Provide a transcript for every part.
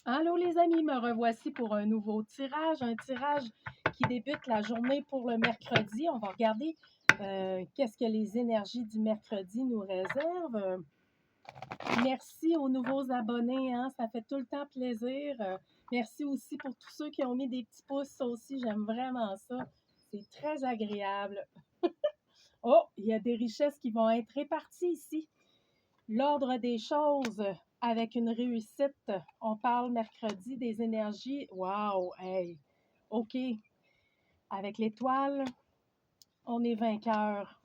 Allô les amis, me revoici pour un nouveau tirage, un tirage qui débute la journée pour le mercredi. On va regarder qu'est-ce que les énergies du mercredi nous réservent. Merci aux nouveaux abonnés, hein, ça fait tout le temps plaisir. Merci aussi pour tous ceux qui ont mis des petits pouces, ça aussi j'aime vraiment ça. C'est très agréable. Oh, il y a des richesses qui vont être réparties ici. L'ordre des choses avec une réussite. On parle mercredi des énergies. Wow, hey, OK. Avec l'étoile, on est vainqueur.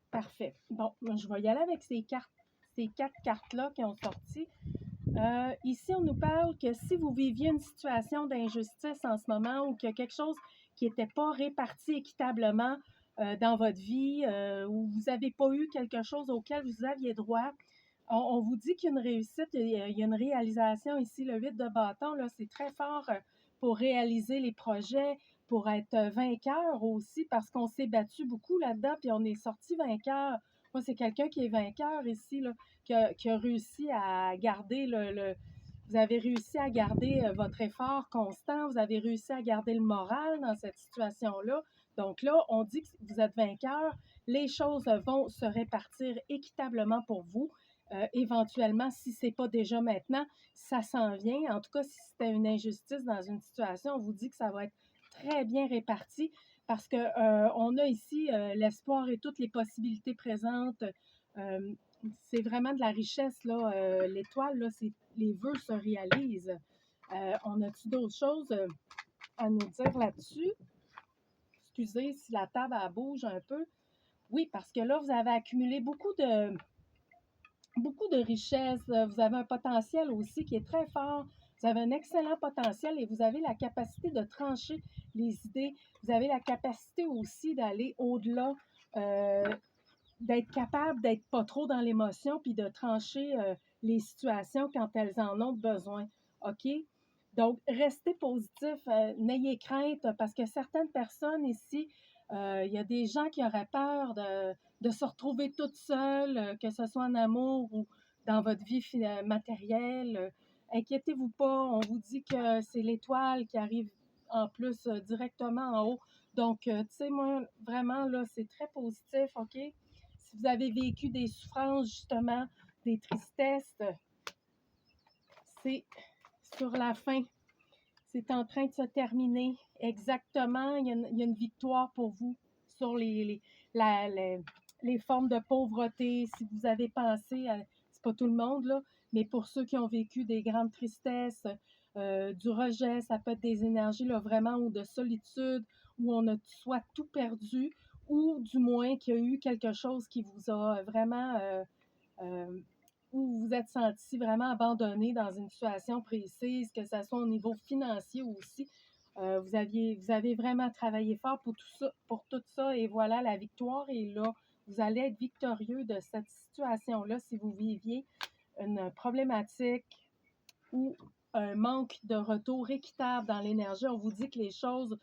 Parfait. Bon, je vais y aller avec ces quatre cartes-là qui ont sorti. Ici, on nous parle que si vous viviez une situation d'injustice en ce moment ou qu'il y a quelque chose qui n'était pas réparti équitablement dans votre vie ou vous n'avez pas eu quelque chose auquel vous aviez droit, on vous dit qu'il y a une réussite, il y a une réalisation ici, le 8 de bâton, là, c'est très fort pour réaliser les projets, pour être vainqueur aussi, parce qu'on s'est battu beaucoup là-dedans, puis on est sorti vainqueur. Moi, c'est quelqu'un qui est vainqueur ici, là, qui a réussi à garder vous avez réussi à garder votre effort constant, vous avez réussi à garder le moral dans cette situation-là. Donc là, on dit que vous êtes vainqueur, les choses vont se répartir équitablement pour vous. Éventuellement, si ce n'est pas déjà maintenant, ça s'en vient. En tout cas, si c'était une injustice dans une situation, on vous dit que ça va être très bien réparti parce qu'on a ici l'espoir et toutes les possibilités présentes. C'est vraiment de la richesse, là. L'étoile, là, les vœux se réalisent. On a-tu d'autres choses à nous dire là-dessus? Excusez si la table elle bouge un peu. Oui, parce que là, vous avez accumulé beaucoup de richesses. Vous avez un potentiel aussi qui est très fort. Vous avez un excellent potentiel et vous avez la capacité de trancher les idées. Vous avez la capacité aussi d'aller au-delà, d'être capable d'être pas trop dans l'émotion puis de trancher les situations quand elles en ont besoin. OK? Donc, restez positif, n'ayez crainte parce que certaines personnes ici, il y a des gens qui auraient peur de se retrouver toutes seules, que ce soit en amour ou dans votre vie matérielle. Inquiétez-vous pas, on vous dit que c'est l'étoile qui arrive en plus directement en haut. Donc, tu sais, moi, vraiment, là, c'est très positif, OK? Si vous avez vécu des souffrances, justement, des tristesses, c'est sur la fin. C'est en train de se terminer. Exactement. Il y a une victoire pour vous sur les formes de pauvreté. Si vous avez pensé, c'est pas tout le monde, là, mais pour ceux qui ont vécu des grandes tristesses, du rejet, ça peut être des énergies là, vraiment ou de solitude, où on a soit tout perdu, ou du moins qu'il y a eu quelque chose qui vous a vraiment euh, où vous vous êtes senti vraiment abandonné dans une situation précise, que ce soit au niveau financier aussi. Vous avez vraiment travaillé fort pour tout ça, et voilà, la victoire est là. Vous allez être victorieux de cette situation-là si vous viviez une problématique ou un manque de retour équitable dans l'énergie. On vous dit que les choses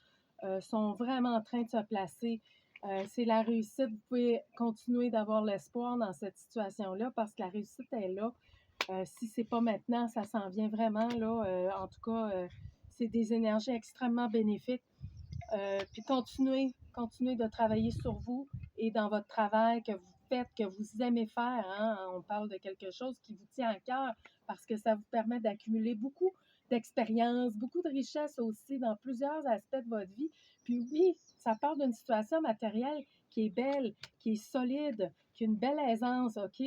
sont vraiment en train de se placer. C'est la réussite. Vous pouvez continuer d'avoir l'espoir dans cette situation-là parce que la réussite est là. Si ce n'est pas maintenant, ça s'en vient vraiment. Là. En tout cas, c'est des énergies extrêmement bénéfiques. Puis continuez de travailler sur vous et dans votre travail que vous faites, que vous aimez faire. Hein? On parle de quelque chose qui vous tient à cœur parce que ça vous permet d'accumuler beaucoup d'expérience, beaucoup de richesse aussi dans plusieurs aspects de votre vie. Puis oui, ça part d'une situation matérielle qui est belle, qui est solide, qui a une belle aisance, OK?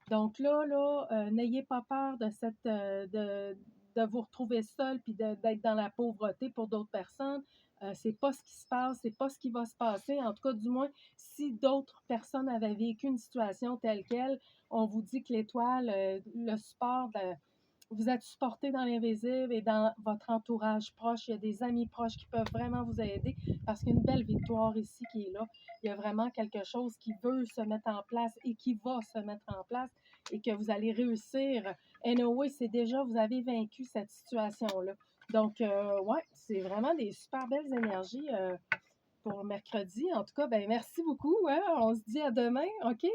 Donc là, n'ayez pas peur de vous retrouver seul puis d'être dans la pauvreté pour d'autres personnes. C'est pas ce qui se passe, c'est pas ce qui va se passer. En tout cas, du moins, si d'autres personnes avaient vécu une situation telle qu'elle, on vous dit que l'étoile, le support, vous êtes supporté dans l'invisible et dans votre entourage proche. Il y a des amis proches qui peuvent vraiment vous aider parce qu'il y a une belle victoire ici qui est là. Il y a vraiment quelque chose qui veut se mettre en place et qui va se mettre en place et que vous allez réussir. Anyway, c'est déjà, vous avez vaincu cette situation-là. Donc, ouais, c'est vraiment des super belles énergies pour mercredi. En tout cas, ben merci beaucoup. Hein? On se dit à demain. OK?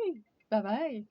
Bye bye.